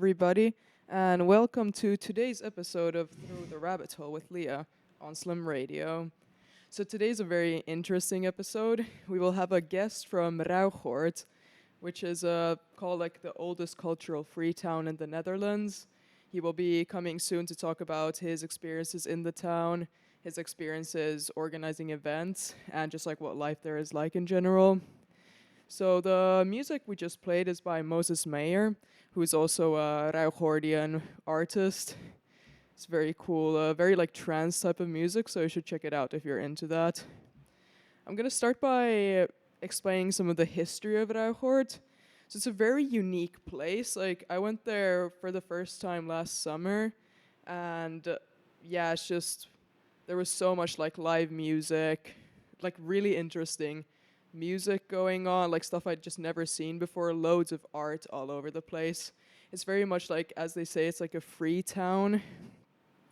everybody, and welcome to today's episode of Through the Rabbit Hole with Leah on Slim Radio. So today's a very interesting episode. We will have a guest from Ruigoord, which is called like the oldest cultural free town in the Netherlands. He will be coming soon to talk about his experiences in the town, his experiences organizing events, and just like what life there is like in general. So the music we just played is by Moses Meyer, who is also a Ruigoordian artist. It's very cool, very like trance type of music, so you should check it out if you're into that. I'm gonna start by explaining some of the history of Ruigoord. So it's a very unique place. Like I went there for the first time last summer, and yeah, it's just there was so much like live music, like really interesting music going on, like stuff I'd just never seen before, loads of art all over the place. It's very much like, as they say, it's like a free town.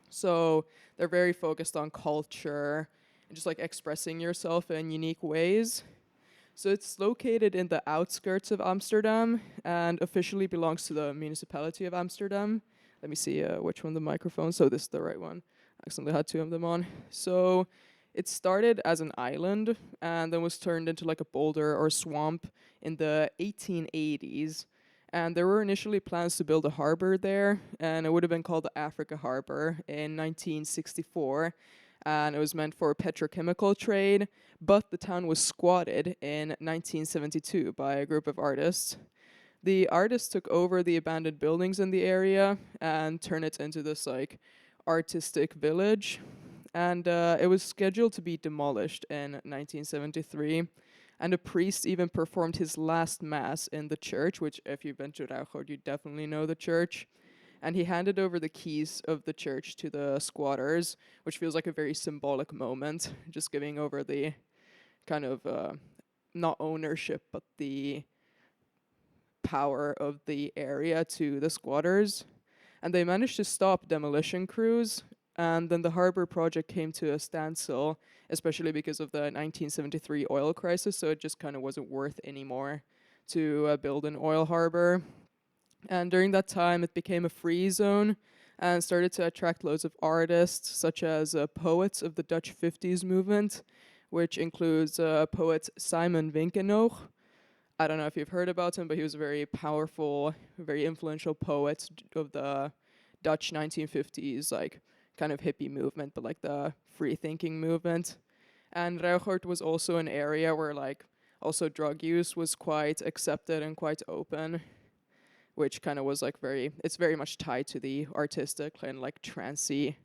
So they're very focused on culture and just like expressing yourself in unique ways. So it's located in the outskirts of Amsterdam and officially belongs to the municipality of Amsterdam. Let me see which one the microphone. So this is the right one. I accidentally had two of them on. So it started as an island and then was turned into like a boulder or swamp in the 1880s. And there were initially plans to build a harbor there, and it would have been called the Africa Harbor in 1964. And it was meant for petrochemical trade, but the town was squatted in 1972 by a group of artists. The artists took over the abandoned buildings in the area and turned it into this like artistic village, and it was scheduled to be demolished in 1973. And a priest even performed his last mass in the church, which, if you've been to Ruigoord, you definitely know the church. And he handed over the keys of the church to the squatters, which feels like a very symbolic moment, just giving over the kind of not ownership, but the power of the area to the squatters. And they managed to stop demolition crews, and then the harbor project came to a standstill, especially because of the 1973 oil crisis, so it just kind of wasn't worth anymore to build an oil harbor. And during that time, it became a free zone and started to attract loads of artists, such as poets of the Dutch 50s movement, which includes poet Simon Winkenoog. I don't know if you've heard about him, but he was a very powerful, very influential poet of the Dutch 1950s, like kind of hippie movement, but like the free thinking movement. And Ruigoord was also an area where like also drug use was quite accepted and quite open, which kind of was like it's very much tied to the artistic and like trancey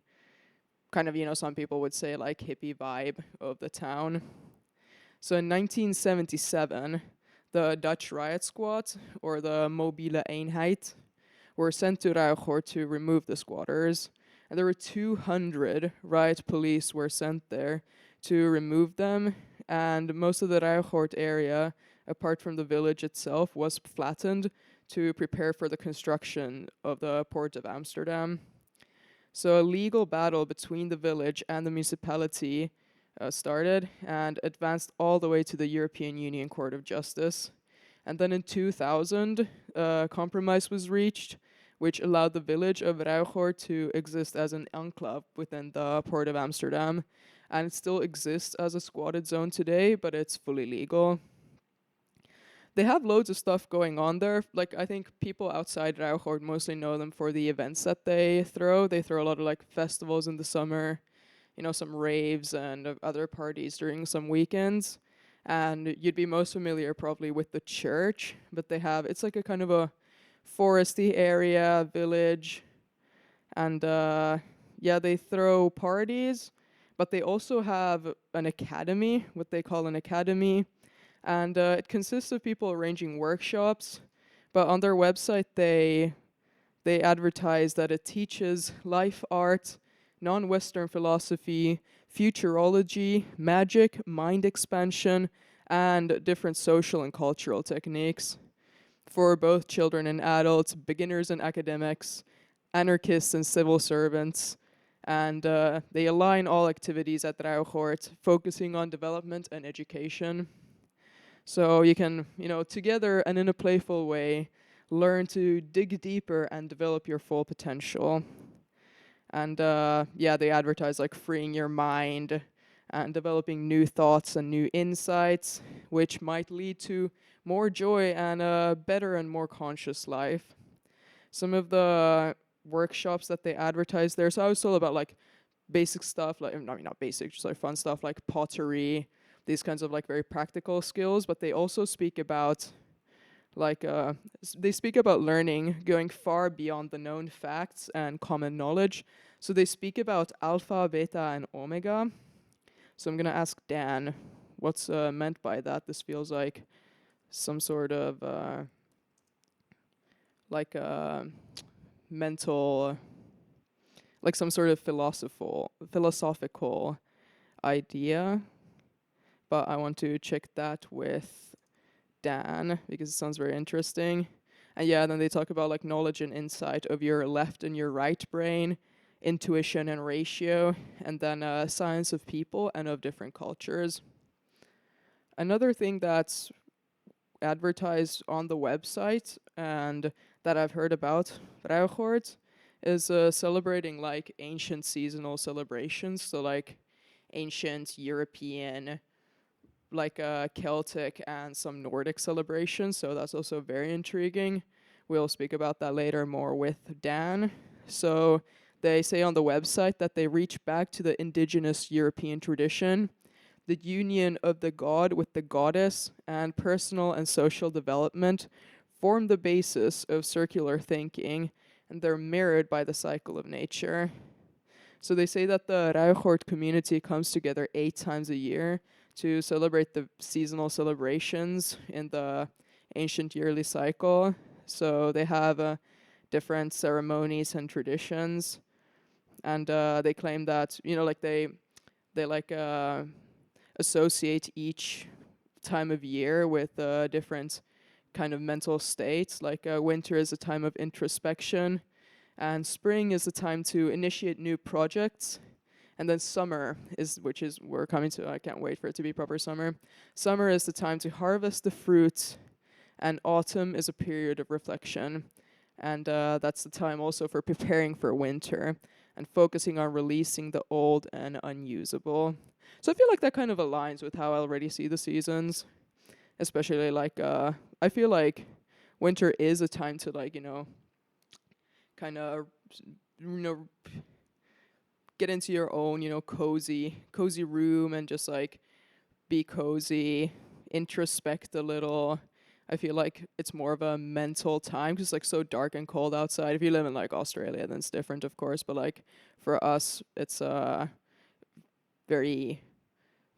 kind of, some people would say like hippie vibe of the town. So in 1977, the Dutch riot squad, or the Mobiele Eenheid, were sent to Ruigoord to remove the squatters. And there were 200 riot police were sent there to remove them. And most of the Ruigoord area, apart from the village itself, was flattened to prepare for the construction of the port of Amsterdam. So a legal battle between the village and the municipality started and advanced all the way to the European Union Court of Justice. And then in 2000, a compromise was reached, which allowed the village of Ruigoord to exist as an enclave within the port of Amsterdam. And it still exists as a squatted zone today, but it's fully legal. They have loads of stuff going on there. Like, I think people outside Ruigoord mostly know them for the events that they throw. They throw a lot of like festivals in the summer, some raves and other parties during some weekends. And you'd be most familiar probably with the church, but it's like a kind of a foresty area, village, and they throw parties, but they also have an academy, what they call an academy, and it consists of people arranging workshops, but on their website they advertise that it teaches life art, non-Western philosophy, futurology, magic, mind expansion, and different social and cultural techniques for both children and adults, beginners and academics, anarchists and civil servants. And they align all activities at Ruigoord, focusing on development and education. So you can, together and in a playful way, learn to dig deeper and develop your full potential. And yeah, they advertise like freeing your mind and developing new thoughts and new insights, which might lead to more joy and a better and more conscious life. Some of the workshops that they advertise there, so I was told about like basic stuff, like, I mean, not basic, just like fun stuff like pottery, these kinds of like very practical skills, but they also speak about like they speak about learning going far beyond the known facts and common knowledge. So they speak about alpha, beta, and omega. So I'm gonna ask Dan, what's meant by that? This feels like some sort of like mental, like some sort of philosophical idea, but I want to check that with Dan because it sounds very interesting. And yeah, then they talk about like knowledge and insight of your left and your right brain, intuition and ratio, and then science of people and of different cultures. Another thing that's advertised on the website and that I've heard about Ruigoord is celebrating like ancient seasonal celebrations. So like ancient European, like Celtic and some Nordic celebrations. So that's also very intriguing. We'll speak about that later more with Dan. So they say on the website that they reach back to the indigenous European tradition, the union of the god with the goddess, and personal and social development form the basis of circular thinking, and they're mirrored by the cycle of nature. So they say that the Ruigoord community comes together 8 times a year to celebrate the seasonal celebrations in the ancient yearly cycle. So they have different ceremonies and traditions, and they claim that, you know, like they like associate each time of year with different kind of mental states. Like winter is a time of introspection, and spring is a time to initiate new projects. And then summer is, which is, we're coming to, I can't wait for it to be proper summer. Summer is the time to harvest the fruit, and autumn is a period of reflection. And that's the time also for preparing for winter and focusing on releasing the old and unusable. So I feel like that kind of aligns with how I already see the seasons, especially like I feel like winter is a time to like, you know, kind of, you know, get into your own, you know, cozy room and just like be cozy, introspect a little. I feel like it's more of a mental time because it's like so dark and cold outside. If you live in like Australia, then it's different, of course. But like for us, it's very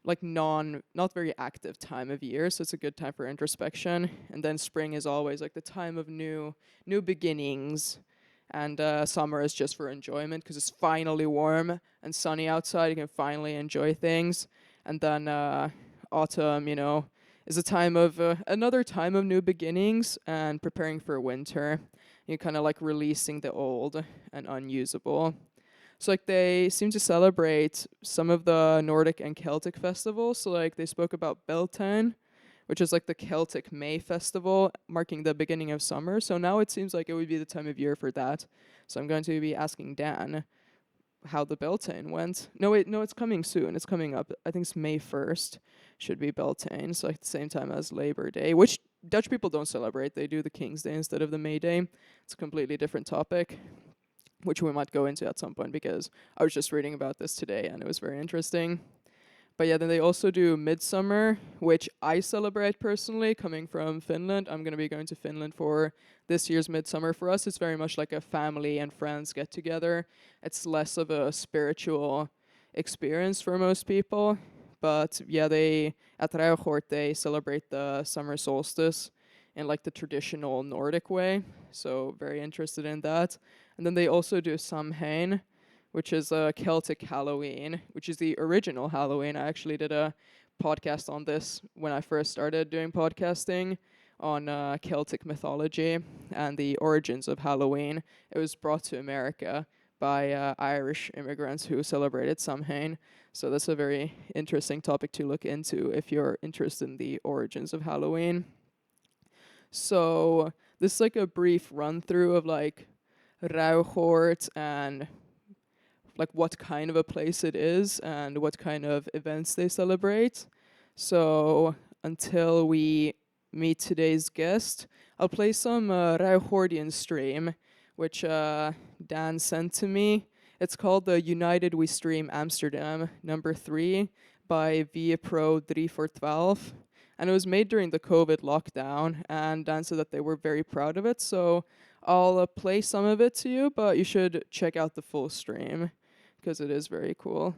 like not very active time of year, so it's a good time for introspection. And then spring is always like the time of new beginnings, and summer is just for enjoyment because it's finally warm and sunny outside. You can finally enjoy things. And then autumn, you know, is a time of another time of new beginnings and preparing for winter. You kind of like releasing the old and unusable. So like they seem to celebrate some of the Nordic and Celtic festivals. So like they spoke about Beltane, which is like the Celtic May festival, marking the beginning of summer. So now it seems like it would be the time of year for that. So I'm going to be asking Dan how the Beltane went. No, wait, no, it's coming soon. It's coming up. I think it's May 1st should be Beltane. So like the same time as Labor Day, which Dutch people don't celebrate. They do the King's Day instead of the May Day. It's a completely different topic, which we might go into at some point because I was just reading about this today and it was very interesting. But yeah, then they also do Midsummer, which I celebrate personally, coming from Finland. I'm going to be going to Finland for this year's Midsummer. For us, it's very much like a family and friends get together. It's less of a spiritual experience for most people. But yeah, at Ruigoord, they celebrate the summer solstice in like the traditional Nordic way. So very interested in that. And then they also do Samhain, which is a Celtic Halloween, which is the original Halloween. I actually did a podcast on this when I first started doing podcasting on Celtic mythology and the origins of Halloween. It was brought to America by Irish immigrants who celebrated Samhain. So that's a very interesting topic to look into if you're interested in the origins of Halloween. So this is like a brief run through of like Ruigoord and like what kind of a place it is and what kind of events they celebrate. So until we meet today's guest, I'll play some Ruigoordian stream, which Dan sent to me. It's called the United We Stream Amsterdam #3 by Via Pro 3 for 12. And it was made during the COVID lockdown, and Dan said that they were very proud of it. So I'll play some of it to you, but you should check out the full stream because it is very cool.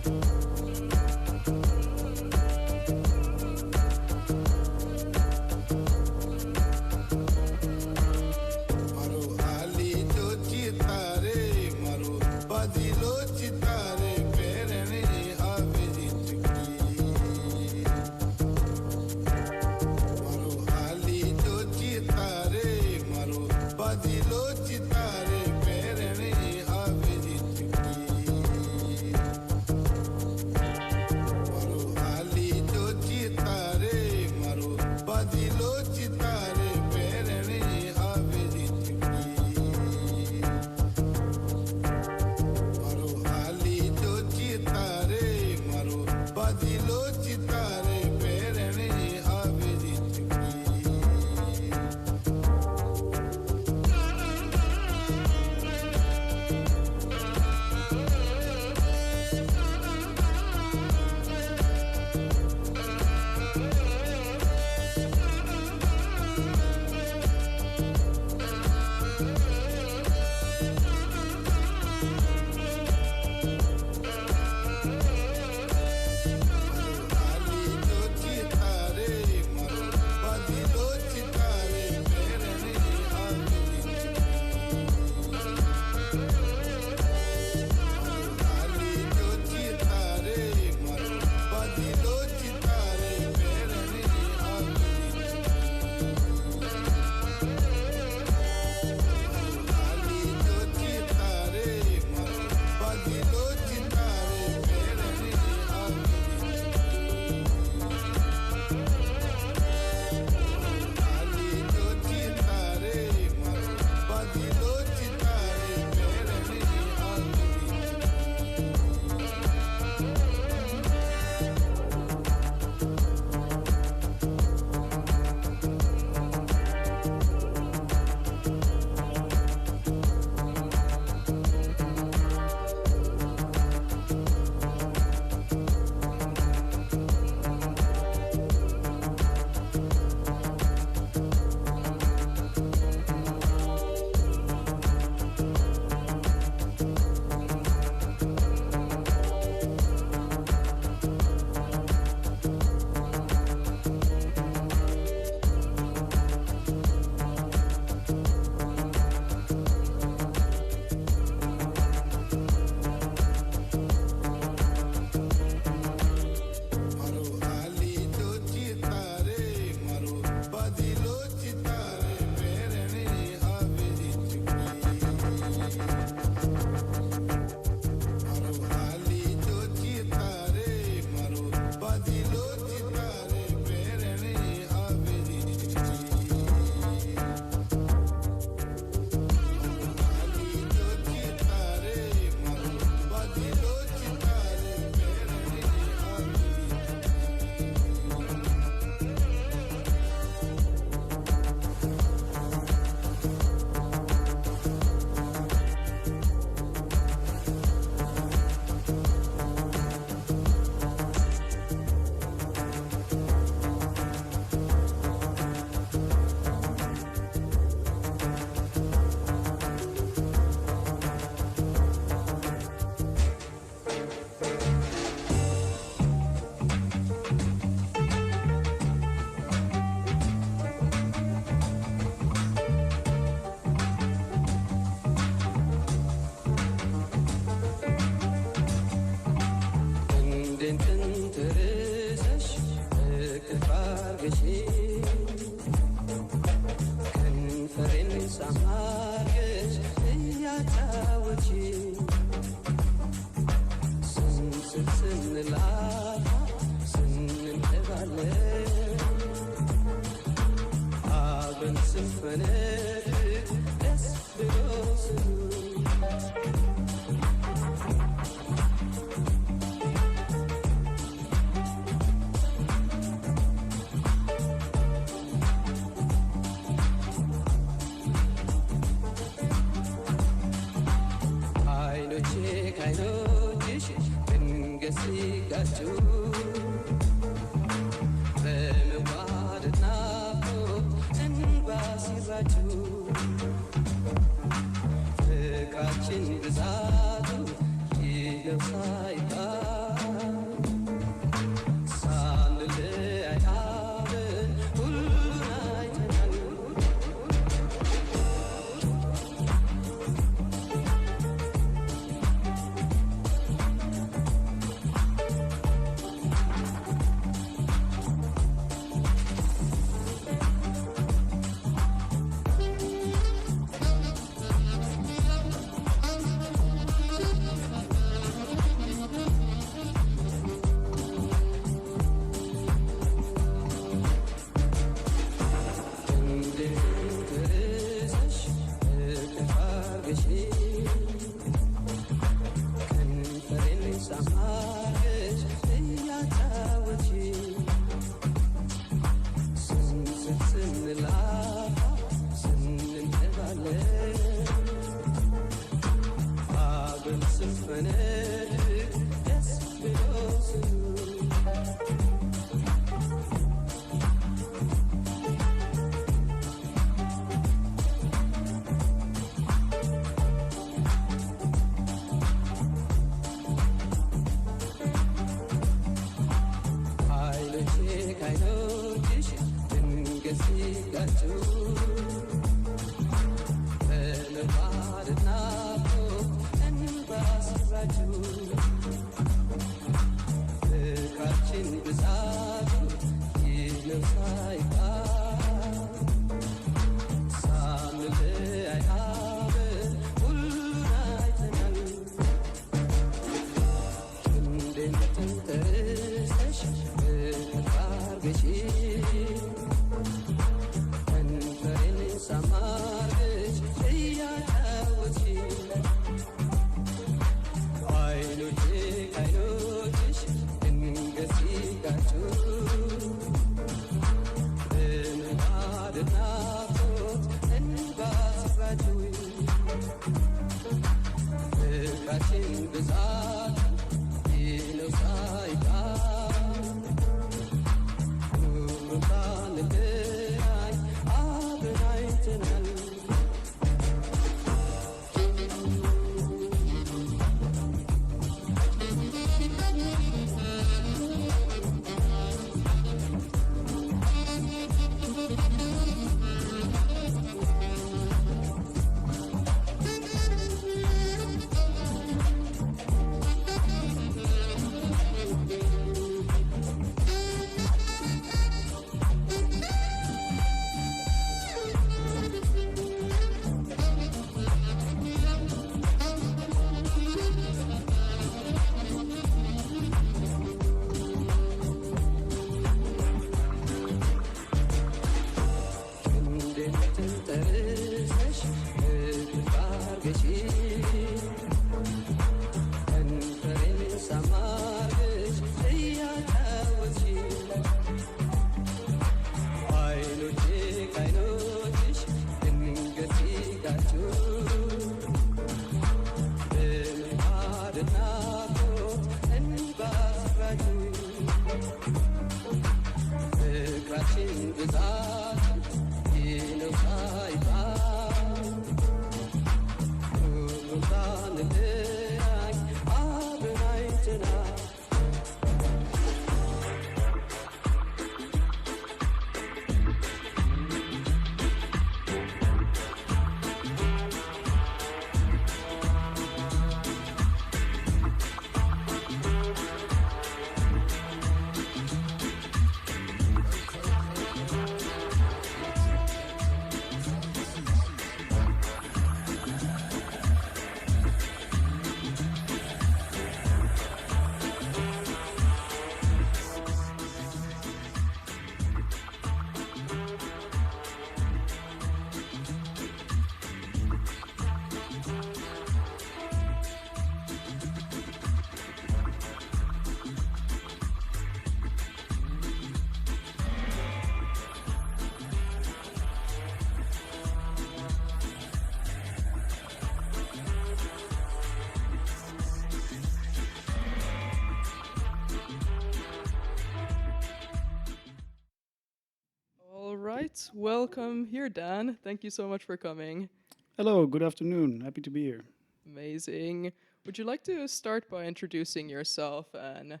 Welcome here, Dan. Thank you so much for coming. Hello, good afternoon. Happy to be here. Amazing. Would you like to start by introducing yourself and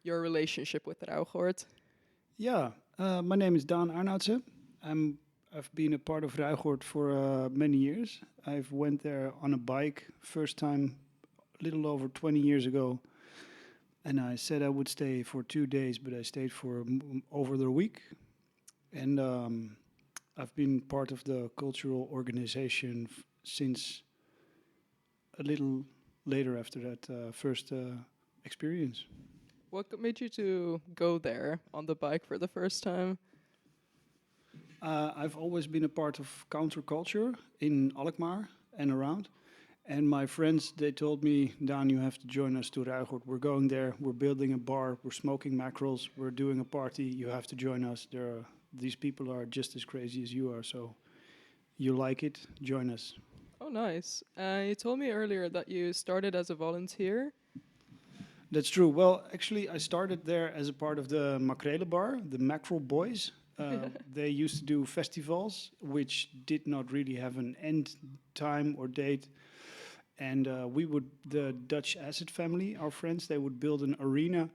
your relationship with Ruigoord? Yeah, my name is Daan Arnoudse. I've been a part of Ruigoord for many years. I've went there on a bike first time a little over 20 years ago, and I said I would stay for 2 days, but I stayed for over the week. And I've been part of the cultural organization since a little later after that first experience. Made you to go there on the bike for the first time? I've always been a part of counterculture in Alkmaar and around. And my friends, they told me, Daan, you have to join us to Ruigoord. We're going there. We're building a bar. We're smoking mackerels. We're doing a party. You have to join us. These people are just as crazy as you are. So you like it? Join us. Oh, nice. You told me earlier that you started as a volunteer. That's true. Well, actually, I started there as a part of the Makrele Bar, the Mackerel Boys. They used to do festivals, which did not really have an end time or date. And the Dutch Acid family, our friends, they would build an arena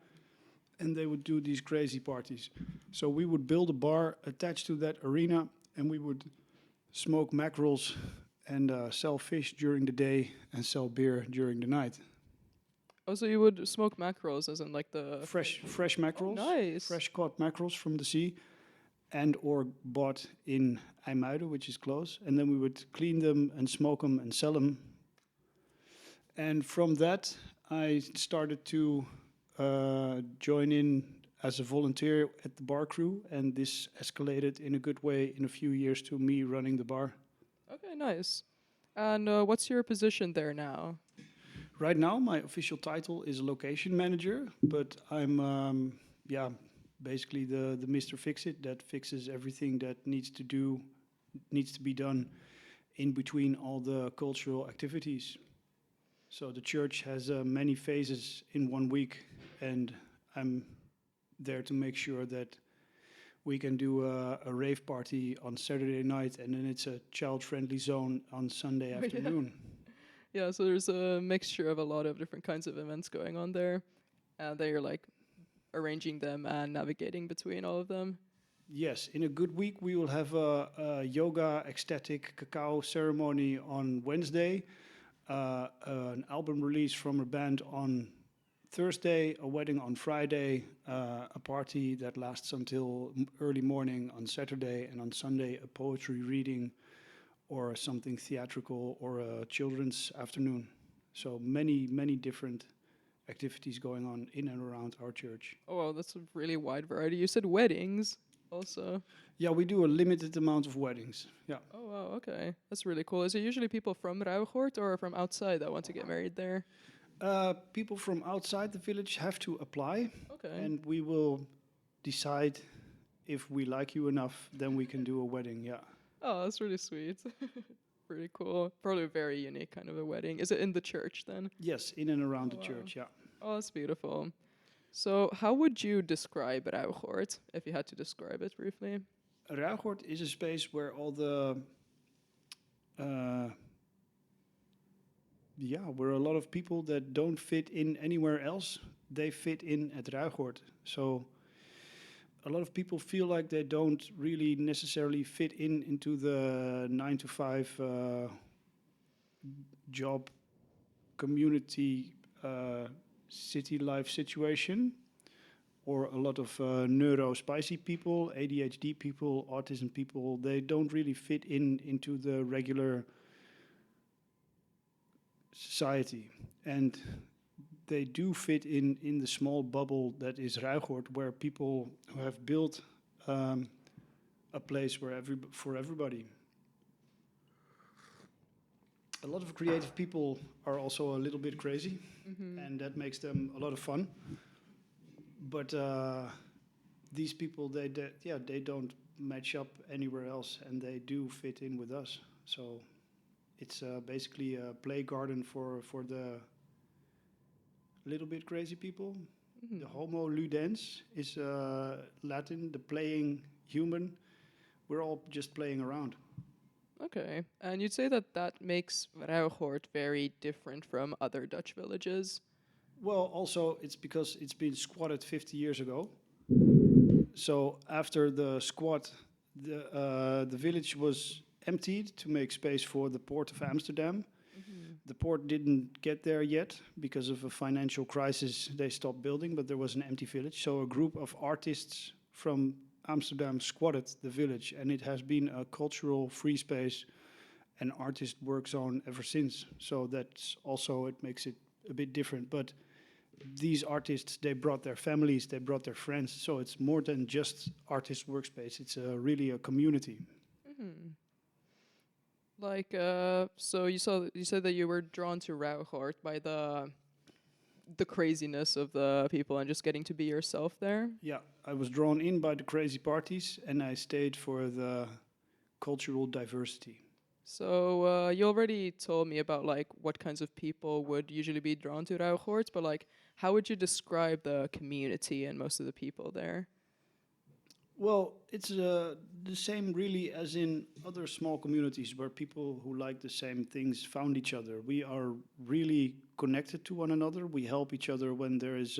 and they would do these crazy parties. So we would build a bar attached to that arena and we would smoke mackerels and sell fish during the day and sell beer during the night. Oh, so you would smoke mackerels, as in like the Fresh mackerels, nice. fresh caught mackerels from the sea, and or bought in IJmuiden, which is close, and then we would clean them and smoke them and sell them. And from that, I started to join in as a volunteer at the bar crew, and this escalated in a good way in a few years to me running the bar. Okay, nice. And what's your position there now? Right now, my official title is location manager, but I'm, basically the Mr. Fix-It that fixes everything that needs to be done in between all the cultural activities. So the church has many phases in 1 week, and I'm there to make sure that we can do a rave party on Saturday night, and then it's a child-friendly zone on Sunday Oh, yeah. afternoon. Yeah, so there's a mixture of a lot of different kinds of events going on there. And then you're like arranging them and navigating between all of them. Yes, in a good week, we will have a yoga, ecstatic cacao ceremony on Wednesday, an album release from a band on Thursday, a wedding on Friday, a party that lasts until early morning on Saturday, and on Sunday, a poetry reading or something theatrical or a children's afternoon. So many different activities going on in and around our church. Oh, wow, that's a really wide variety. You said weddings also. Yeah, we do a limited amount of weddings. Yeah. Oh, wow, okay. That's really cool. Is it usually people from Ruigoord or from outside that want to get married there? People from outside the village have to apply, Okay. and we will decide if we like you enough, then we can do a wedding. Yeah. Oh, that's really sweet. Pretty cool. Probably a very unique kind of a wedding. Is it in the church then? Yes, in and around Oh, the wow. church. Yeah. Oh, that's beautiful. So, how would you describe Ruigoord if you had to describe it briefly? Ruigoord is a space where all the uh, where a lot of people that don't fit in anywhere else, they fit in at Ruigoord. So a lot of people feel like they don't really necessarily fit in into the 9 to 5 job, community, city life situation, or a lot of neuro spicy people, ADHD people, autism people. They don't really fit in into the regular society, and they do fit in the small bubble that is Ruigoord, where people who have built a place where for everybody. A lot of creative people are also a little bit crazy, and that makes them a lot of fun. But these people, they don't match up anywhere else, and they do fit in with us. So it's basically a play garden for the little bit crazy people. The Homo ludens is Latin, the playing human, we're all just playing around. Okay. And you'd say that that makes Ruigoord very different from other Dutch villages. Well, also it's because it's been squatted 50 years ago. So after the squat, the village was emptied to make space for the port of Amsterdam. Hmm. The port didn't get there yet because of a financial crisis. They stopped building, but there was an empty village. So a group of artists from Amsterdam squatted the village, and it has been a cultural free space and artist work zone ever since. So that's also it makes it a bit different. But these artists, they brought their families, they brought their friends. So it's more than just artist workspace. It's really a community. Hmm. Like, so you said that you were drawn to Ruigoord by the craziness of the people and just getting to be yourself there. Yeah, I was drawn in by the crazy parties, and I stayed for the cultural diversity. So you already told me about like what kinds of people would usually be drawn to Ruigoord, but like how would you describe the community and most of the people there? Well, it's the same really as in other small communities where people who like the same things found each other. We are really connected to one another. We help each other when there is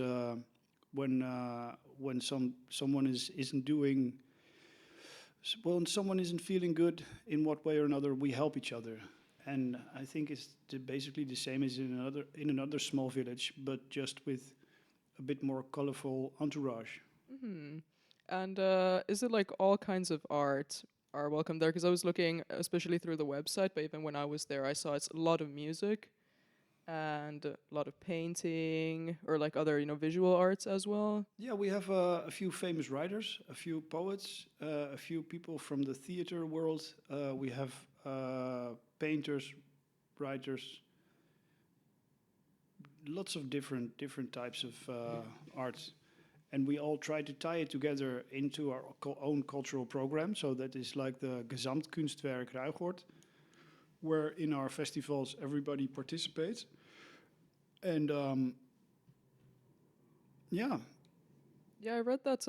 when someone isn't doing when someone isn't feeling good in what way or another. We help each other, and I think it's basically the same as in another small village, but just with a bit more colorful entourage. Hmm. And is it like all kinds of art are welcome there? Because I was looking, especially through the website, but even when I was there, I saw it's a lot of music and a lot of painting or like other, visual arts as well. Yeah, we have a few famous writers, a few poets, a few people from the theater world. We have painters, writers, lots of different types of art, and we all try to tie it together into our own cultural program. So that is like the Gesamtkunstwerk Ruigoord, where in our festivals everybody participates, and yeah, Yeah, I read that,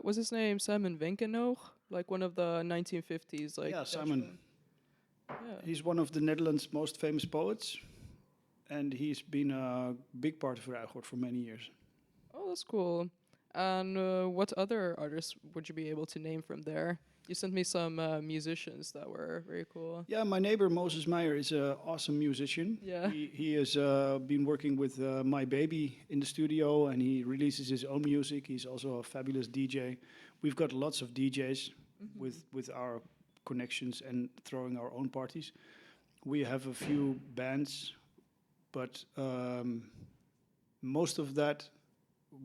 was his name Simon Winkenoog? Like one of the 1950s, like yeah, Dutch. Simon. Yeah. He's one of the Netherlands' most famous poets, and he's been a big part of Ruigoord for many years. Oh, that's cool. And what other artists would you be able to name from there? You sent me some musicians that were very cool. Yeah, my neighbor Moses Meyer is an awesome musician. Yeah. He has been working with My Baby in the studio, and he releases his own music. He's also a fabulous DJ. We've got lots of DJs Hmm. with our connections and throwing our own parties. We have a few bands, but most of that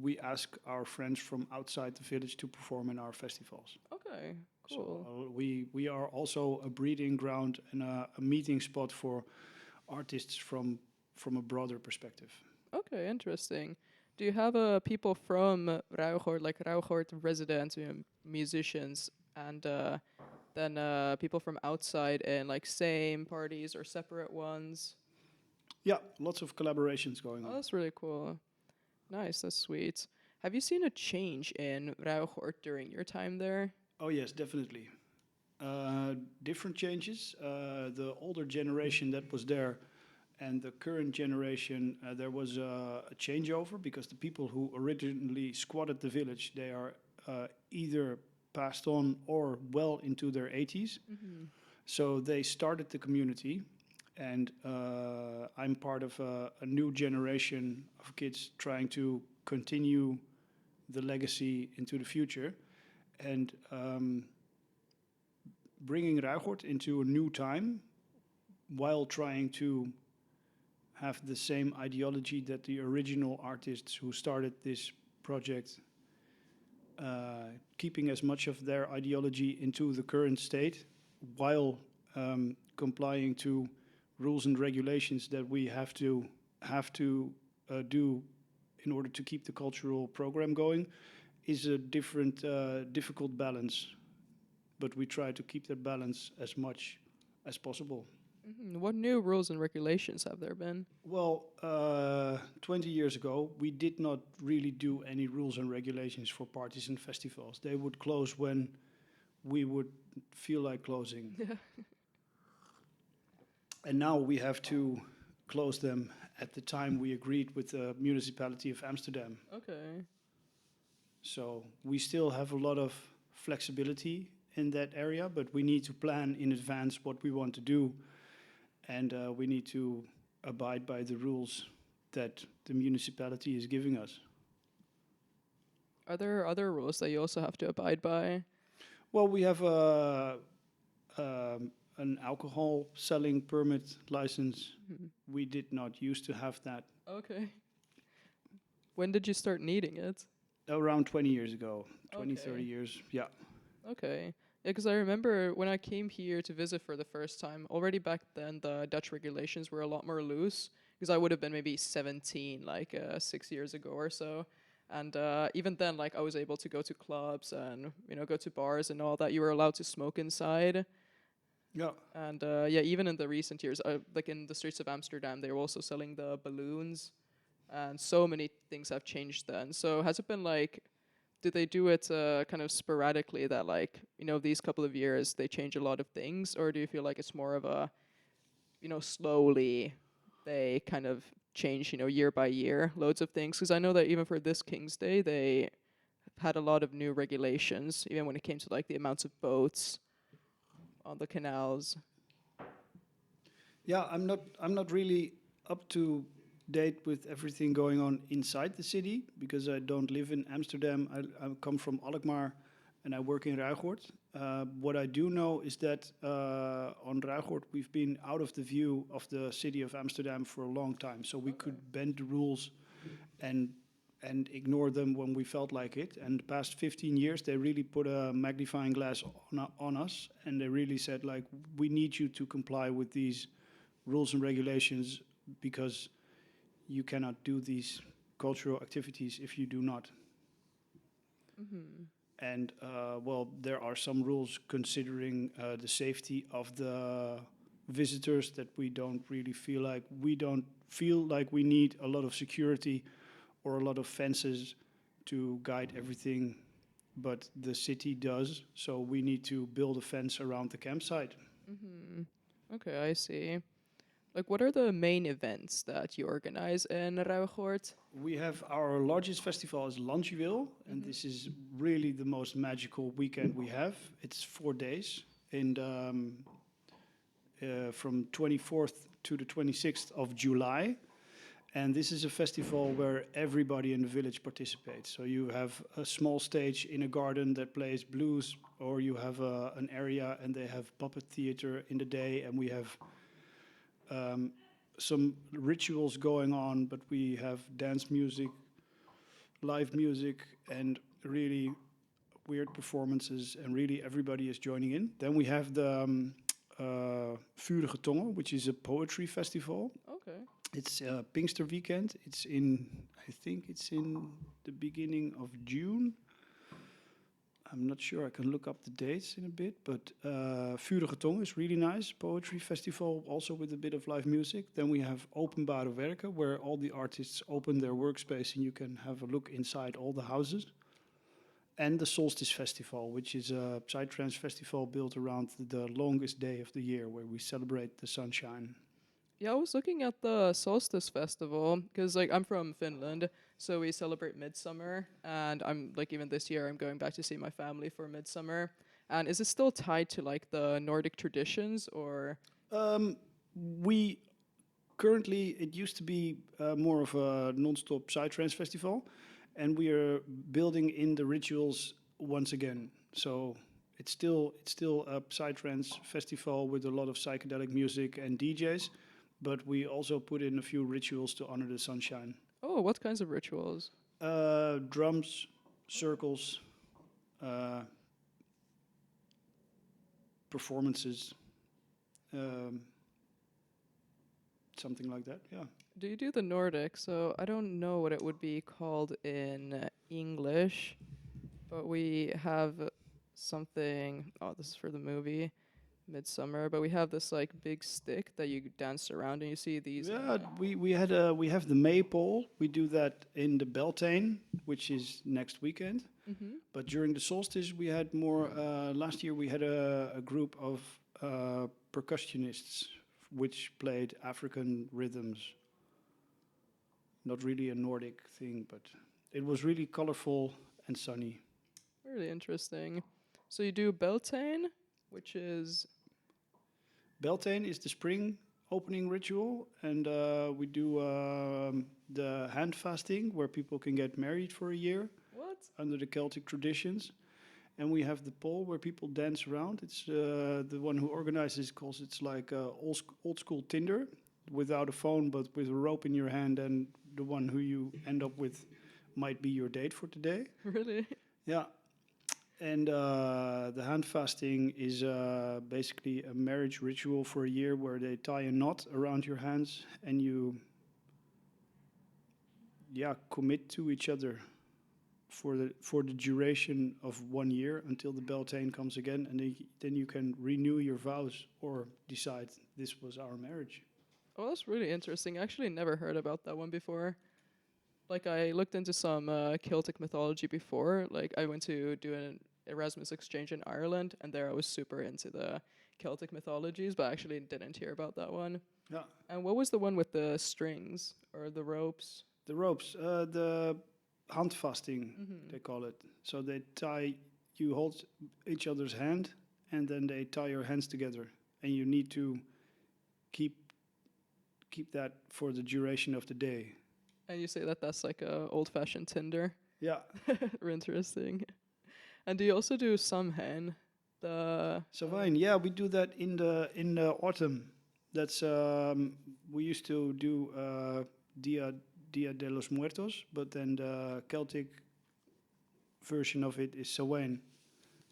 we ask our friends from outside the village to perform in our festivals. Okay, So cool. we are also a breeding ground and a meeting spot for artists from a broader perspective. Okay, interesting. Do you have people from Ruigoord, like Ruigoord resident musicians, and then people from outside in like same parties or separate ones? Yeah, lots of collaborations going Oh, on. that's really cool. Nice, that's sweet. Have you seen a change in Ruigoord during your time there? Oh yes, definitely. Different changes. The older generation that was there and the current generation, there was a changeover because the people who originally squatted the village, they are either passed on or well into their 80s. Mm-hmm. So they started the community, and I'm part of a new generation of kids trying to continue the legacy into the future and bringing Ruigoord into a new time while trying to have the same ideology that the original artists who started this project, keeping as much of their ideology into the current state while complying to rules and regulations that we have to do in order to keep the cultural program going is a different difficult balance, but we try to keep that balance as much as possible. Mm-hmm. What new rules and regulations have there been? Well, 20 years ago, we did not really do any rules and regulations for parties and festivals. They would close when we would feel like closing. Yeah. And now we have to close them at the time we agreed with the municipality of Amsterdam. Okay. So we still have a lot of flexibility in that area, but we need to plan in advance what we want to do, and we need to abide by the rules that the municipality is giving us. Are there other rules that you also have to abide by? Well, we have an alcohol selling permit license. Mhm. We did not used to have that Okay. When did you start needing it? around 20 years ago, 20, 30 Okay. years. Yeah. Okay. Yeah, because I remember when I came here to visit for the first time, already back then the Dutch regulations were a lot more loose. Because I would have been maybe 17, like 6 years ago or so. And even then, like I was able to go to clubs and go to bars and all that. You were allowed to smoke inside. Yeah. And yeah, even in the recent years, like in the streets of Amsterdam, they were also selling the balloons, and so many things have changed then. So has it been like, do they do it kind of sporadically that like these couple of years they change a lot of things, or do you feel like it's more of a slowly they kind of change year by year loads of things? Because I know that even for this King's Day they had a lot of new regulations, even when it came to like the amounts of boats on the canals. Yeah, I'm not really up to date with everything going on inside the city because I don't live in Amsterdam. I come from Alkmaar and I work in Ruigoord. What I do know is that on Ruigoord we've been out of the view of the city of Amsterdam for a long time, so we could bend the rules and ignore them when we felt like it. And the past 15 years, they really put a magnifying glass on us, and they really said like, we need you to comply with these rules and regulations because you cannot do these cultural activities if you do not. Mm-hmm. And well, there are some rules considering the safety of the visitors that we don't really feel like we need a lot of security or a lot of fences to guide everything, but the city does. So we need to build a fence around the campsite. Mm-hmm. Okay, I see. Like, what are the main events that you organize in Ruigoord? We have our largest festival is Landjewil, and Mm-hmm. this is really the most magical weekend we have. It's 4 days, and from 24th to the 26th of July. And this is a festival where everybody in the village participates. So you have a small stage in a garden that plays blues, or you have an area and they have puppet theater in the day, and we have some rituals going on, but we have dance music, live music, and really weird performances, and really everybody is joining in. Then we have the Vurige Tongen, which is a poetry festival. Okay. It's Pinkster weekend. I think it's in the beginning of June. I'm not sure. I can look up the dates in a bit. But Vurige Tong is really nice. Poetry festival, also with a bit of live music. Then we have Openbare Werken, where all the artists open their workspace and you can have a look inside all the houses. And the Solstice Festival, which is a psytrance festival built around the longest day of the year, where we celebrate the sunshine. Yeah, I was looking at the Solstice Festival because, like, I'm from Finland, so we celebrate Midsummer, and I'm like, even this year, I'm going back to see my family for Midsummer. And is it still tied to like the Nordic traditions, or? Um, we currently, it used to be more of a non-stop psytrance festival, and we are building in the rituals once again. So it's still a psytrance festival with a lot of psychedelic music and DJs, but we also put in a few rituals to honor the sunshine. Oh, what kinds of rituals? Drums, circles, uh, performances, um, something like that. Yeah. Do you do the Nordic? So I don't know what it would be called in English, but we have something. Oh, this is for the movie. midsummer, but we have this like big stick that you dance around, and you see these. Yeah, we have the maypole. We do that in the Beltane, which is next weekend. Mm-hmm. But during the solstice, we had more. Last year, we had a group of percussionists which played African rhythms. Not really a Nordic thing, but it was really colorful and sunny. Really interesting. So you do Beltane, which is Beltane is the spring opening ritual, and we do the hand fasting where people can get married for a year what? under the Celtic traditions. And we have the pole where people dance around. It's the one who organizes calls it's like old school Tinder without a phone but with a rope in your hand, and the one who you end up with might be your date for today. Really? Yeah. And the hand fasting is basically a marriage ritual for a year where they tie a knot around your hands and you, yeah, commit to each other for the duration of 1 year until the Beltane comes again, and then you can renew your vows or decide this was our marriage. Oh, that's really interesting. I actually never heard about that one before. Like I looked into some Celtic mythology before. Like I went to do an Erasmus exchange in Ireland, and there I was super into the Celtic mythologies, but I actually didn't hear about that one. Yeah, And what was the one with the strings or the ropes? the ropes, the handvasting, Mm-hmm. they call it. So they tie, you hold each other's hand, and then they tie your hands together, and you need to keep keep that for the duration of the day. And you say that that's like a old-fashioned Tinder. Yeah, Interesting. And do you also do Samhain? The Savine. Yeah, we do that in the autumn. That's we used to do Dia de los Muertos, but then the Celtic version of it is Samhain,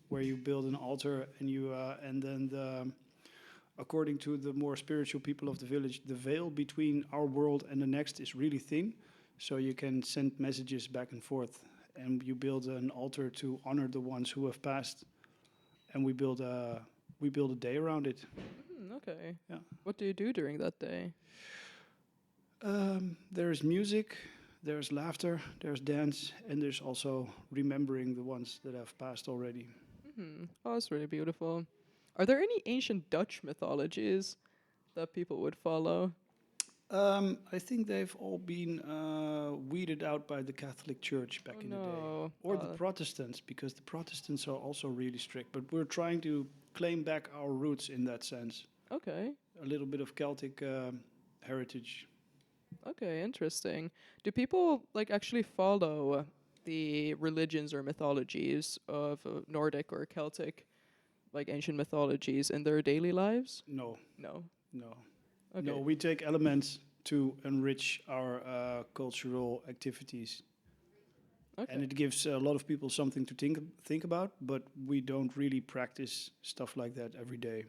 where you build an altar and you and then according to the more spiritual people of the village, the veil between our world and the next is really thin, so you can send messages back and forth. And you build an altar to honor the ones who have passed, and we build a day around it. okay. Yeah. What do you do during that day? There's music, there's laughter, there's dance, and there's also remembering the ones that have passed already. Oh, that's really beautiful. Are there any ancient Dutch mythologies that people would follow? I think they've all been weeded out by the Catholic Church back Oh in the day, no. or the Protestants, because the Protestants are also really strict. But we're trying to claim back our roots in that sense, Okay. a little bit of Celtic heritage. Okay, interesting. Do people like actually follow the religions or mythologies of Nordic or Celtic, like ancient mythologies, in their daily lives? No, No. no, Okay. no. We take elements to enrich our cultural activities, Okay. and it gives a lot of people something to think about. But we don't really practice stuff like that every day.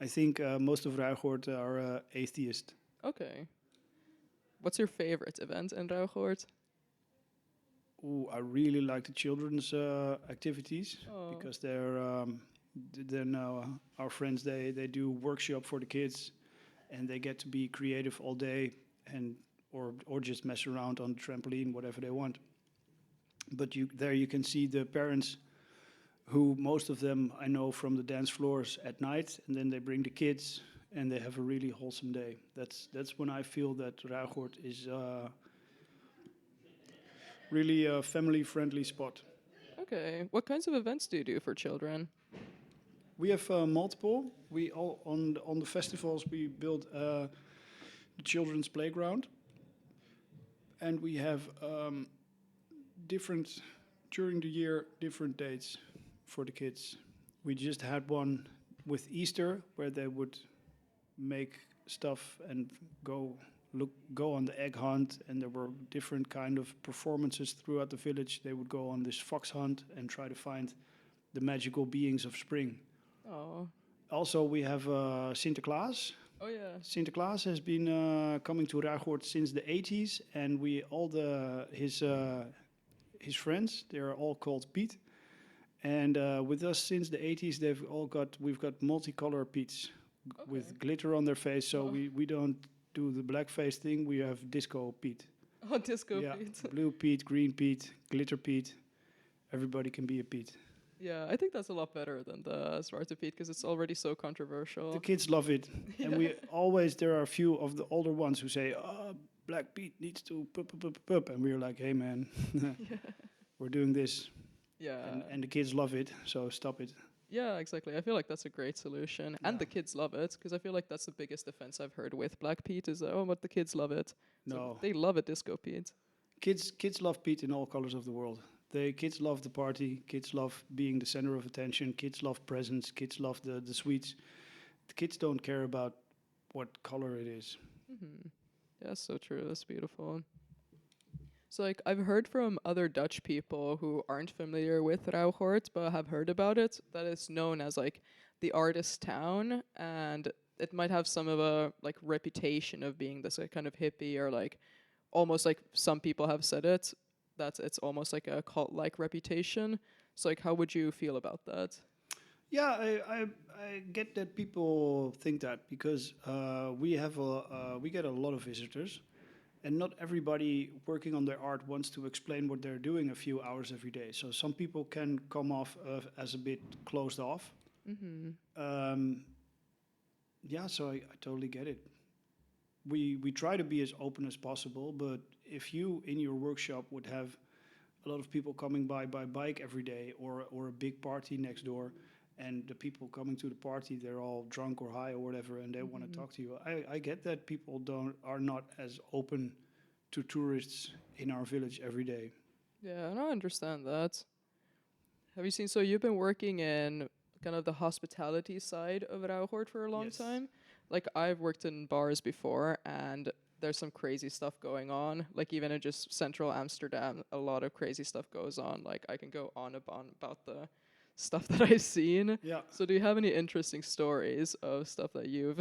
I think most of Ruigoord are atheist. Okay. What's your favorite event in Ruigoord? Ooh, I really like the children's activities Oh. because they're now our friends. They do workshop for the kids, and they get to be creative all day, and or just mess around on the trampoline, whatever they want. But you can see the parents, who most of them I know from the dance floors at night, and then they bring the kids, and they have a really wholesome day. That's when I feel that Ruigoord is really a family-friendly spot. Okay. What kinds of events do you do for children? We have multiple. We all on the festivals we build the children's playground, and we have different during the year different dates for the kids. We just had one with Easter where they would make stuff and go on the egg hunt, and there were different kind of performances throughout the village. They would go on this fox hunt and try to find the magical beings of spring. Oh. Also, we have Sinterklaas. Oh yeah. Sinterklaas has been coming to Ruigoord since the 80s, and we all his friends, they are all called Piet, And with us since the 80s, we've got multicolor Pete's Okay. with glitter on their face. So Oh, we don't do the blackface thing. We have disco Pete. oh, disco Yeah, Pete. blue Pete, green Pete, glitter Pete. Everybody can be a Pete. Yeah, I think that's a lot better than the Zwarte Piet because it's already so The controversial. kids love it, and Yeah. we always there are a few of the older ones who say, "Oh, Black Pete needs to pup pup pup pup," and we're like, "Hey man, Yeah. we're doing this," Yeah. and the kids love it. So stop it. Yeah, exactly. I feel like that's a great solution. And Yeah. the kids love it because I feel like that's the biggest defense I've heard with Black Pete is that, oh, but the kids love it. So No, they love a disco Pete. kids love Pete in all colors of the world. Kids love the party. Kids love being the center of attention. Kids love presents. Kids love the sweets. The kids don't care about what color it is. Yeah, so true. That's beautiful. So, like, I've heard from other Dutch people who aren't familiar with Ruigoord but have heard about it that it's known as like the artist town, and it might have some of a like reputation of being this kind of hippie or like almost like some people have said it that it's almost like a cult-like reputation. So, like, how would you feel about that? Yeah, I get that people think that because we get a lot of visitors, and not everybody working on their art wants to explain what they're doing a few hours every day. So some people can come off as a bit closed off. Mm-hmm. Um, yeah, so I totally get it. We try to be as open as possible, but if you in your workshop would have a lot of people coming by bike every day, or a big party next door, and the people coming to the party they're all drunk or high or whatever, and they want to Mm-hmm. talk to you. I get that people don't are not as open to tourists in our village every day. Yeah, and I understand that. Have you seen? So you've been working in kind of the hospitality side of Rauwgoord for a long Yes. time. Like I've worked in bars before, and there's some crazy stuff going on. Like even in just central Amsterdam, a lot of crazy stuff goes on. Like I can go on and on about the stuff that I've seen. Yeah. So do you have any interesting stories of stuff that you've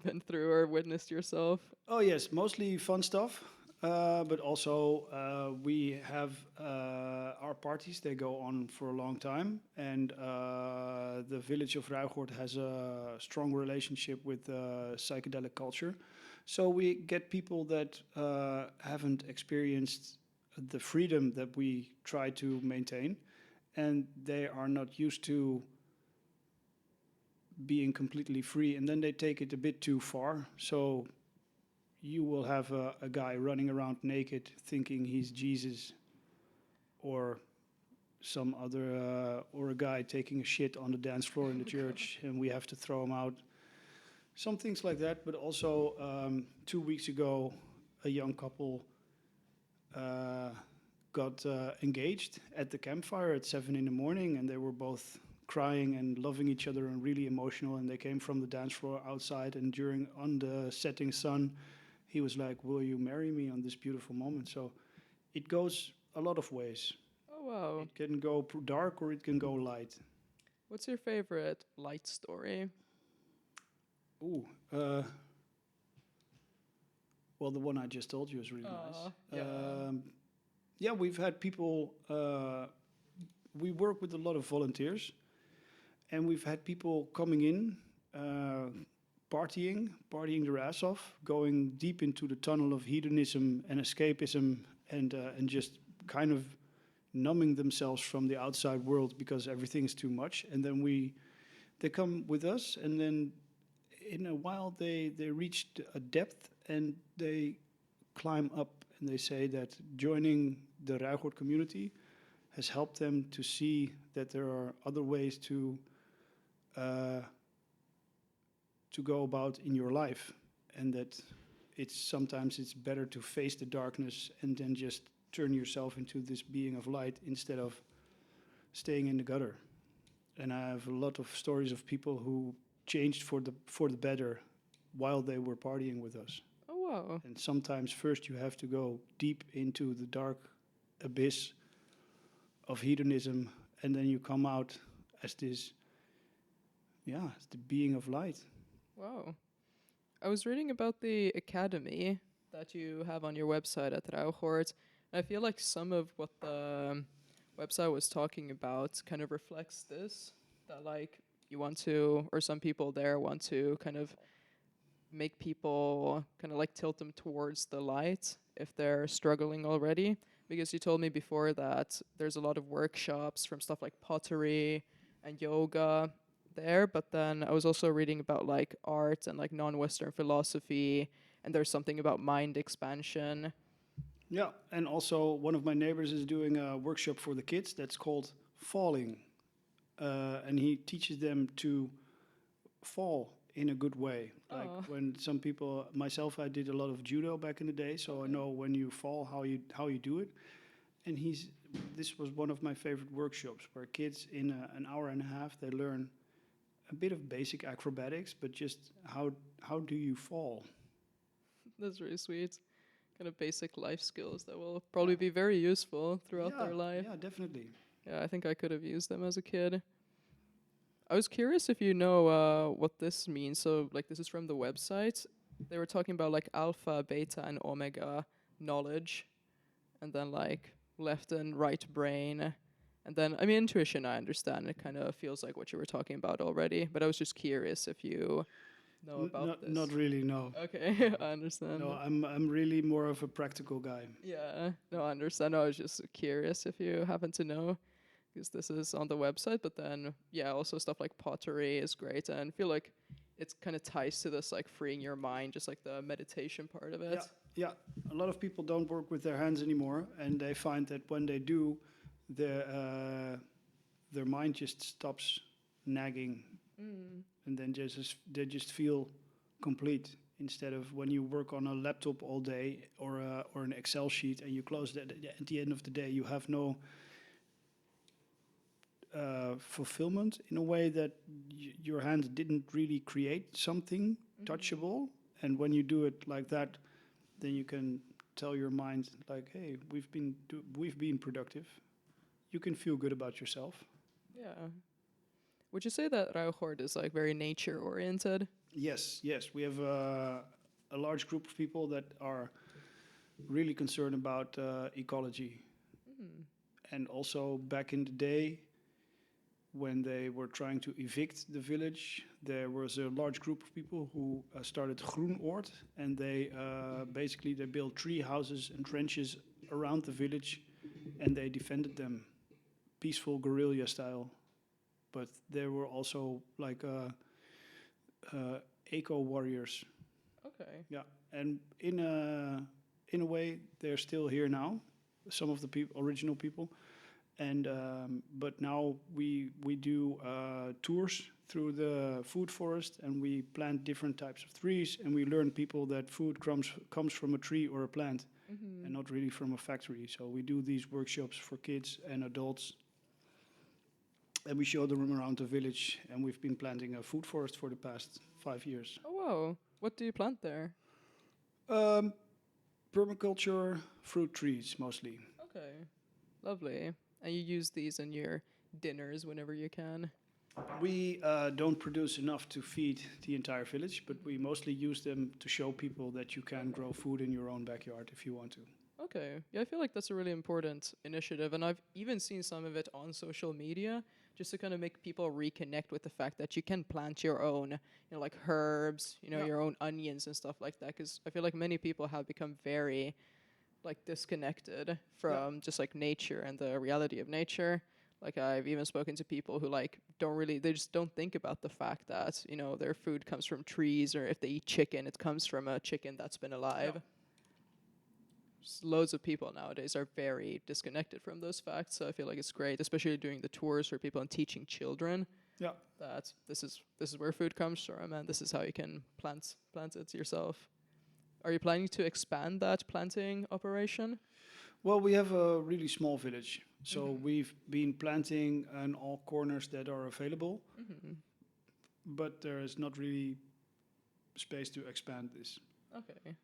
been through or witnessed yourself? Oh yes, mostly fun stuff. But also, we have our parties. They go on for a long time, and the village of Ruigoord has a strong relationship with psychedelic culture. So we get people that haven't experienced the freedom that we try to maintain, and they are not used to being completely free, and then they take it a bit too far. So you will have a guy running around naked thinking he's Jesus, or some other, or a guy taking a shit on the dance floor in the church, and we have to throw him out. Some things like that, but also 2 weeks ago, a young couple uh, got engaged at the campfire at 7 in the morning, and they were both crying and loving each other and really emotional. And they came from the dance floor outside, and during on the setting sun, he was like, "Will you marry me on this beautiful moment?" So it goes a lot of ways. Oh wow. It can go dark or it can go light. What's your favorite light story? Ooh, well, the one I just told you is really nice. Yeah. Yeah, we've had people. We work with a lot of volunteers, and we've had people coming in, partying their ass off, going deep into the tunnel of hedonism and escapism, and just kind of numbing themselves from the outside world because everything's too much. And then they come with us, and then in a while they reach a depth, and they climb up, and they say that joining the Ruigoord community has helped them to see that there are other ways uh, to go about in your life, and that sometimes it's better to face the darkness and then just turn yourself into this being of light instead of staying in the gutter. And I have a lot of stories of people who changed for the better while they were partying with us. Oh wow. And sometimes first you have to go deep into the dark abyss of hedonism, and then you come out as this, yeah, as the being of light. Wow. I was reading about the academy that you have on your website at Ruigoord. And I feel like some of website was talking about kind of reflects this, that like you want to, or some people there want to kind of make people kind of like tilt them towards the light if they're struggling already. Because you told me before that there's a lot of workshops from stuff like pottery and yoga there, but then I was also reading about like art and like non-Western philosophy, and there's something about mind expansion. Yeah, and also one of my neighbors is doing a workshop for the kids that's called falling, and he teaches them to fall in a good way. Like Oh, when some people, myself, I did a lot of judo back in the day, so I okay. know when you fall how you do it. And this was one of my favorite workshops where kids in an hour and a half they learn a bit of basic acrobatics, but just how do you fall? That's really sweet. Kind of basic life skills that will probably Yeah, be very useful throughout yeah, their life. yeah, definitely. Yeah, I think I could have used them as a kid. I was curious if you know what this means. So, like, this is from the website. They were talking about like alpha, beta, and omega knowledge, and then like left and right brain. And then, I mean, intuition, I understand. It kind of feels like what you were talking about already. But I was just curious if you know about Not this. really, no. Okay, I No, understand. I'm really more of a practical guy. Yeah, no, I understand. I was just curious if you happen to know, because this is on the website. But then, yeah, also stuff like pottery is great, and I feel like it's kind of ties to this like freeing your mind, just like the meditation part of Yeah, it. yeah. A lot of people don't work with their hands anymore, and they find that when they do, their mind just stops nagging, Mm. and then they just feel complete. Instead of when you work on a laptop all day or an Excel sheet and you close that at the end of the day, you have no fulfillment in a way that your hands didn't really create something Mm-hmm. touchable. And when you do it like that, then you can tell your mind like, "Hey, we've been productive." You can feel good about yourself. Yeah. Would you say that Ruigoord is like very nature oriented? Yes, yes, we have a large group of people that are really concerned about ecology. Mm. And also back in the day, when they were trying to evict the village, there was a large group of people who started Ruigoord, and they basically they built tree houses and trenches around the village, and they defended them, peaceful guerrilla style. But there were also like eco warriors. Okay. Yeah, and in a way, they're still here now. Some of the original people, and but now we do tours through the food forest, and we plant different types of trees, and we learn people that food comes from a tree or a plant, Mm-hmm. and not really from a factory. So we do these workshops for kids and adults, and we show them around the village. And we've been planting a food forest for the past 5 years. Oh wow. What do you plant there? Um, Permaculture, fruit trees mostly. Okay. Lovely. And you use these in your dinners whenever you can. We don't produce enough to feed the entire village, but we Mm-hmm. mostly use them to show people that you can Okay. grow food in your own backyard if you want to. Okay. Yeah, I feel like that's a really important initiative. And I've even seen some of it on social media just to kind of make people reconnect with the fact that you can plant your own, like herbs, Yeah, your own onions and stuff like that. Because I feel like many people have become very like disconnected yeah, from just like nature and the reality of nature. Like I've even spoken to people who like don't really they just don't think about the fact that, their food comes from trees, or if they eat chicken, it comes from a chicken that's been yeah, alive. Just loads of people nowadays are very disconnected from those facts. So I feel like it's great, especially doing the tours for people and teaching children yeah. that this is where food comes from and this is how you can plant it yourself. Are you planning to expand that planting operation? Well, we have a really small village, so Mm-hmm. we've been planting in all corners that are available, Mm-hmm. but there is not really space to expand this. Okay.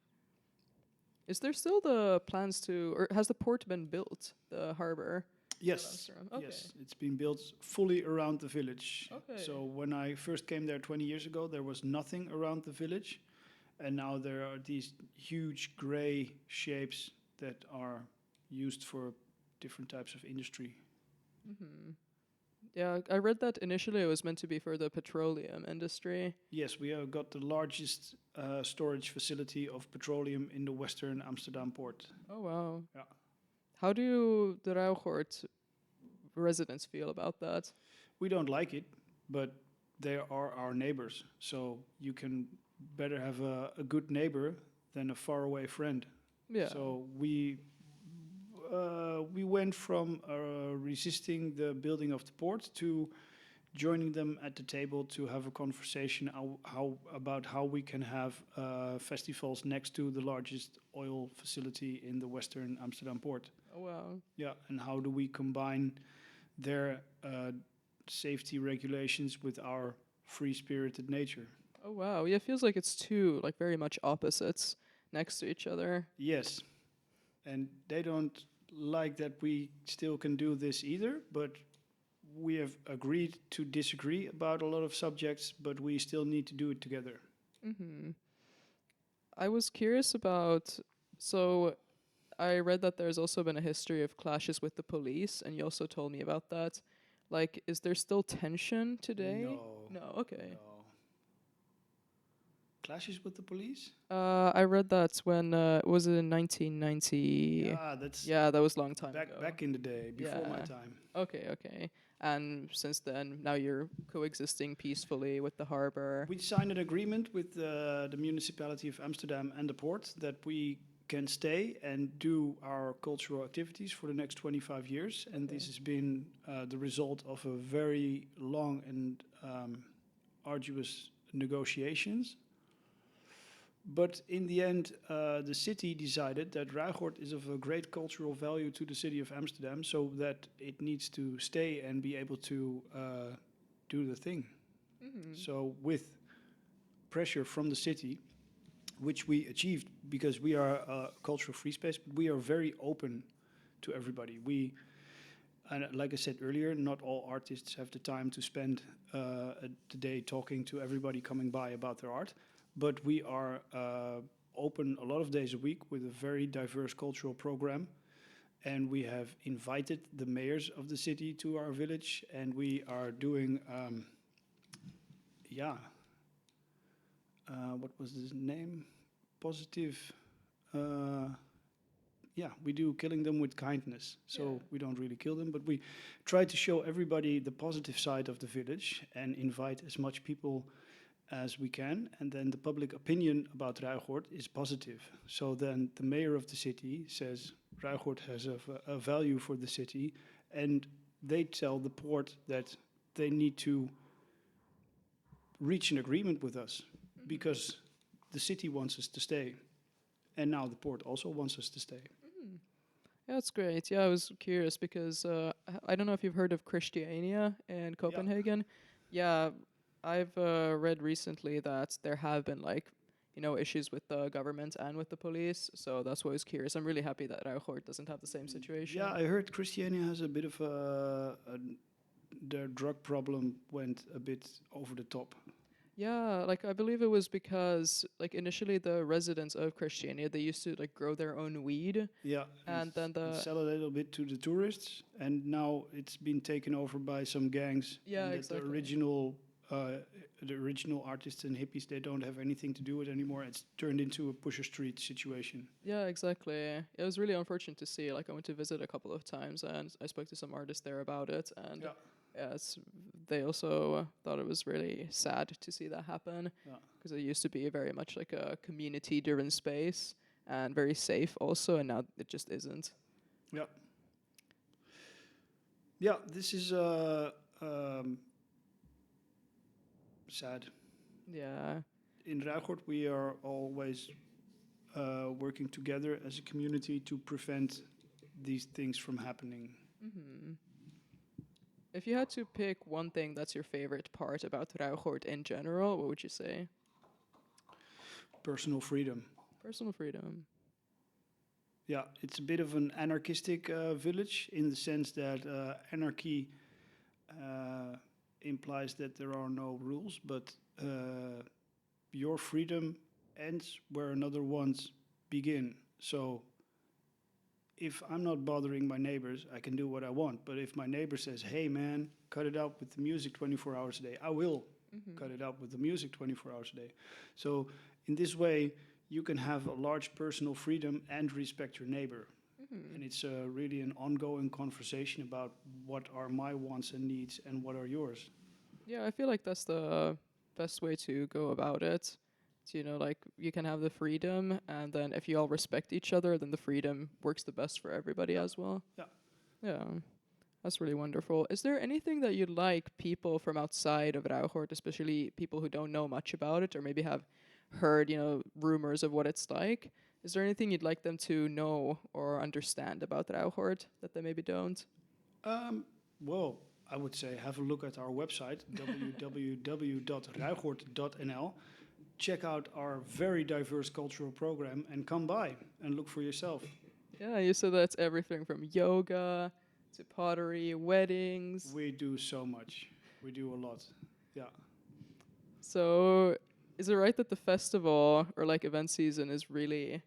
Is there still the plans to, or has the port been built, the harbor for Yes, Amsterdam? Okay. yes, it's been built fully around the village. Okay. So when I first came there 20 years ago, there was nothing around the village, and now there are these huge gray shapes that are used for different types of industry. Hmm. Yeah, I read that initially it was meant to be for the petroleum industry. Yes, we have got the largest storage facility of petroleum in the Western Amsterdam port. Oh wow. Yeah. How do the Ruigoord residents feel about that? We don't like it, but they are our neighbors. So you can better have a good neighbor than a faraway friend. Yeah. So we went from resisting the building of the port to joining them at the table to have a conversation how about how we can have festivals next to the largest oil facility in the Western Amsterdam port. Oh wow. Yeah, and how do we combine their safety regulations with our free-spirited nature? Oh wow. Yeah, it feels like it's two like very much opposites next to each other. Yes, and they don't like that we still can do this either, but we have agreed to disagree about a lot of subjects, but we still need to do it together. Mhm. I was curious about so I read that there's also been a history of clashes with the police, and you also told me about that. Like, is there still tension today? No, No, okay. no. Clashes with the police? I read that when was it in 1990? Yeah, that's Yeah, that was a long time ago. back in the day, before my Yeah. time. Okay, okay. And since then, now you're coexisting peacefully with the harbor. We signed an agreement with the municipality of Amsterdam and the port that we can stay and do our cultural activities for the next 25 years. And Okay. this has been the result of a very long and arduous negotiations. But in the end, the city decided that Ruigoord is of a great cultural value to the city of Amsterdam, so that it needs to stay and be able to do the thing. Mm-hmm. So, with pressure from the city, which we achieved because we are a cultural free space, but we are very open to everybody. And like I said earlier, not all artists have the time to spend the day talking to everybody coming by about their art, but we are open a lot of days a week with a very diverse cultural program. And we have invited the mayors of the city to our village, and we are doing, yeah, what was his name? Positive. Uh, yeah, we do killing them with kindness. So Yeah. we don't really kill them, but we try to show everybody the positive side of the village and invite as much people as we can. And then the public opinion about Ruigoord is positive. So then the mayor of the city says Ruigoord has a value for the city, and they tell the port that they need to reach an agreement with us because the city wants us to stay. And now the port also wants us to stay. Mm-hmm. Yeah, that's great. Yeah, I was curious because I don't know if you've heard of Christiania in Yeah. Copenhagen. Yeah, I've read recently that there have been like, issues with the government and with the police. So that's why I was curious. I'm really happy that Ruigoord doesn't have the same situation. Yeah, I heard Christiania has a bit of their drug problem went a bit over the top. Yeah, like I believe it was because like initially the residents of Christiania they used to like grow their own weed, Yeah, and then and the sell a little bit to the tourists, and now it's been taken over by some gangs, yeah and that exactly. the original artists and hippies they don't have anything to do with anymore. It's turned into a Pusher Street situation. Yeah, exactly. It was really unfortunate to see. Like I went to visit a couple of times, and I spoke to some artists there about it, and Yeah, yeah, they also thought it was really sad to see that happen yeah, because it used to be very much like a community-driven space and very safe also, and now it just isn't. yeah, yeah. This is um, sad. Yeah. In Ruigoord, we are always working together as a community to prevent these things from happening. Hmm. If you had to pick one thing that's your favorite part about Ruigoord in general, what would you say? Personal freedom. Personal freedom. Yeah, it's a bit of an anarchistic village in the sense that anarchy uh, implies that there are no rules, but your freedom ends where another one's begin. So if I'm not bothering my neighbors, I can do what I want. But if my neighbor says, "Hey, man, cut it out with the music 24 hours a day," I will cut it out with the music 24 hours a day. So in this way, you can have a large personal freedom and respect your neighbor. And it's really an ongoing conversation about what are my wants and needs and what are yours. Yeah, I feel like that's the best way to go about it. So, like you can have the freedom, and then if you all respect each other, then the freedom works the best for everybody Yeah. as well. Yeah. Yeah, that's really wonderful. Is there anything that you'd like people from outside of Ruigoord, especially people who don't know much about it or maybe have heard, rumors of what it's like? Is there anything you'd like them to know or understand about Ruigoord that they maybe don't? Um, well, I would say have a look at our website, www.ruigoord.nl. Check out our very diverse cultural program and come by and look for yourself. Yeah, you said that's everything from yoga to pottery, weddings. We do so much. We do a lot. Yeah. So, is it right that the festival or like event season is really,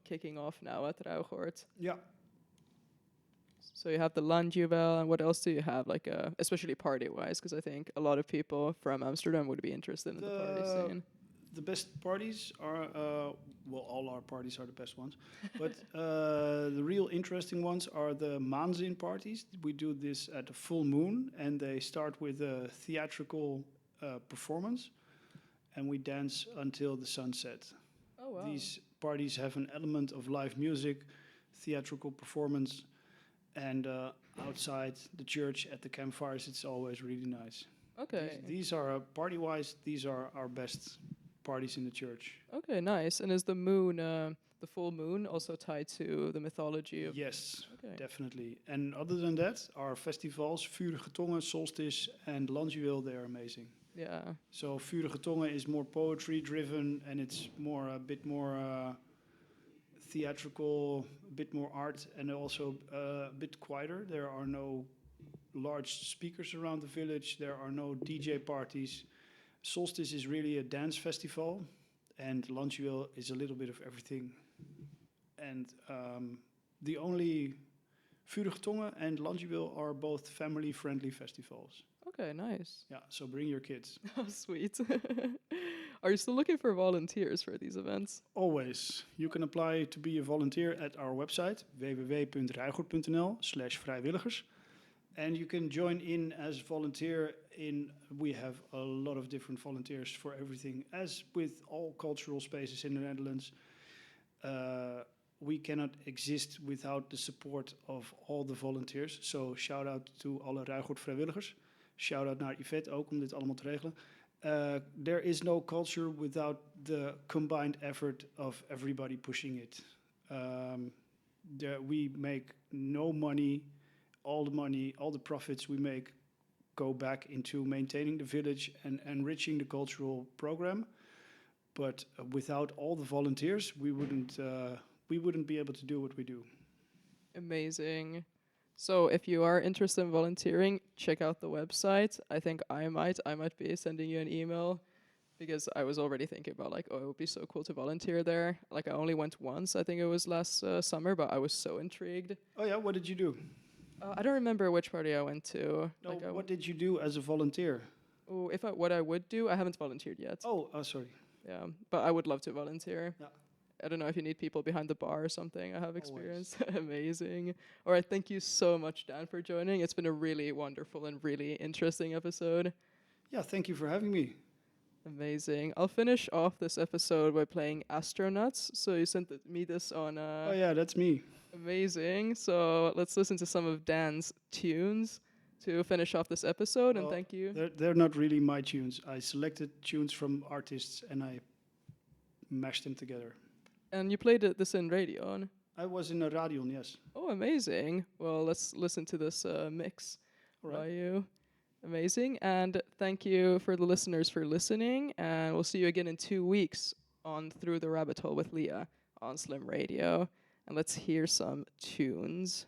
kicking off now at Ruigoord? Yeah. So you have the Landjuvel, and what else do you have, like, especially party-wise? Because I think a lot of people from Amsterdam would be interested in the party The scene. the best parties are well, all our parties are the best ones, but the real interesting ones are the Maanzin parties. We do this at a full moon, and they start with a theatrical performance, and we dance until the sunset. Oh wow! These parties have an element of live music, theatrical performance, and outside the church at the campfires, it's always really nice. Okay, These are party-wise. These are our best parties in the church. okay, nice. And is the moon, the full moon, also tied to the mythology of? Yes, Okay. definitely. And other than that, our festivals, Vurige Tongen, Solstice, and Landjuweel, they are amazing. Yeah. So Vurige Tongen is more poetry-driven, and it's a bit more theatrical, a bit more art, and also a bit quieter. There are no large speakers around the village. There are no DJ parties. Solstice is really a dance festival, and Landjuweel is a little bit of everything. And the only Vurige Tongen and Landjuweel are both family-friendly festivals. Okay, nice. Yeah, so bring your kids. Oh, sweet. Are you still looking for volunteers for these events? Always. You can apply to be a volunteer at our website, www.ruigoord.nl/vrijwilligers. And you can join in as volunteer we have a lot of different volunteers for everything. As with all cultural spaces in the Netherlands, we cannot exist without the support of all the volunteers. So shout out to alle Ruigoord vrijwilligers. Shout out naar Yvette ook om dit allemaal te regelen. There is no culture without the combined effort of everybody pushing it. We make no money. All the profits we make go back into maintaining the village and enriching the cultural program. But without all the volunteers, we wouldn't be able to do what we do. Amazing. So if you are interested in volunteering, check out the website. I think I might be sending you an email because I was already thinking about like, oh, it would be so cool to volunteer there. Like I only went once, I think it was last summer, but I was so intrigued. Oh yeah, what did you do? I don't remember which party I went to. No, Like what did you do as a volunteer? Oh, what I would do, I haven't volunteered yet. Oh, sorry. Yeah, but I would love to volunteer. Yeah. I don't know if you need people behind the bar or something. I have experience. Amazing. All right, thank you so much, Dan, for joining. It's been a really wonderful and really interesting episode. Yeah, thank you for having me. Amazing. I'll finish off this episode by playing Astronauts. So you sent me this on. Oh yeah, that's me. Amazing. So let's listen to some of Dan's tunes to finish off this episode. And thank you. They're not really my tunes. I selected tunes from artists and I mashed them together. And you played this in radio. I was in a radion, yes. Oh, amazing. Well, let's listen to this mix by you. Amazing. And thank you for the listeners for listening. And we'll see you again in 2 weeks on Through the Rabbit Hole with Leah on Slim Radio. And let's hear some tunes.